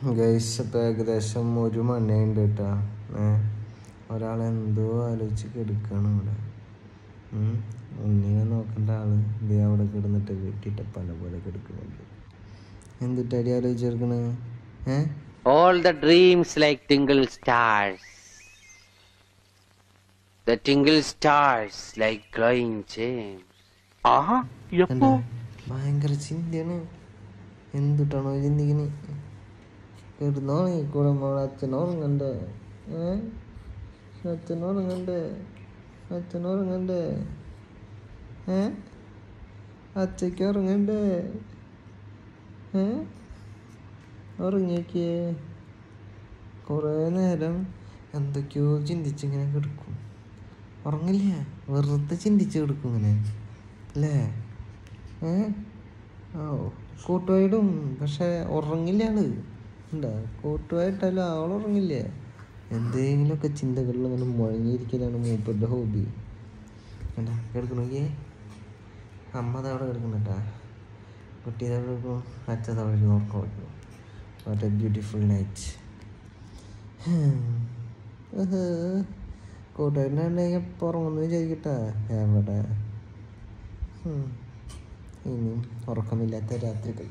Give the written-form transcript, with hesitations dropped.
Guys ഇപ്പം ഏകദേശം 1 മണിയുണ്ട് കേട്ടോ. ഒരാളെന്തോ ആലോചിച്ച് കിടക്കുകയാണ് ഇവിടെ. ഒന്നിനെ നോക്കേണ്ട ആള് ഇത് അവിടെ കിടന്നിട്ട് വെട്ടിയിട്ട് പല പോലെ കിടക്കുന്നുണ്ട്. എന്തിട്ടടി ആലോചിച്ചെടുക്കണ്? All the dreams like tingle stars. The tingle stars like glowing gems. ഭയങ്കര ചിന്തയാണ്. എന്തിട്ടാണോ ചിന്തിക്കണ്? കിടന്നോറങ്ങിക്കൂടെ മോളെ? അച്ഛനുറങ്ങണ്ടേ? അച്ഛനുറങ്ങണ്ടേ? അച്ഛനുറങ്ങണ്ടേ? അച്ഛക്ക് ഉറങ്ങണ്ടേ? ഉറങ്ങിയൊക്കെ കുറേ നേരം എന്തൊക്കെയോ ചിന്തിച്ചിങ്ങനെ കിടക്കും. ഉറങ്ങില്ല, വെറുതെ ചിന്തിച്ച് കിടക്കും ഇങ്ങനെ അല്ലേ? കൂട്ടുവായിടും, പക്ഷെ ഉറങ്ങില്ല ആള്. എന്താ കൂട്ടുവായിട്ടാലും ആളുറങ്ങില്ല. എന്തെങ്കിലുമൊക്കെ ചിന്തകളിൽ അങ്ങനെ മുഴങ്ങിയിരിക്കലാണ് മൂപ്പരുടെ ഹോബി. എന്താ കിടക്കണോക്കിയേ? അമ്മ തവിടെ കിടക്കുന്നുണ്ടാ, കുട്ടി തവിടെ കിടക്കും, അച്ഛൻ തവിടെ നോക്കാൻ പറ്റും. What a beautiful night. കൂട്ടുകാരനുണ്ടെങ്കിൽ എപ്പോൾ ഉറങ്ങുന്നു വിചാരിക്കട്ടാ. എവിടെ ഇനിയും ഉറക്കമില്ലാത്ത രാത്രികൾ.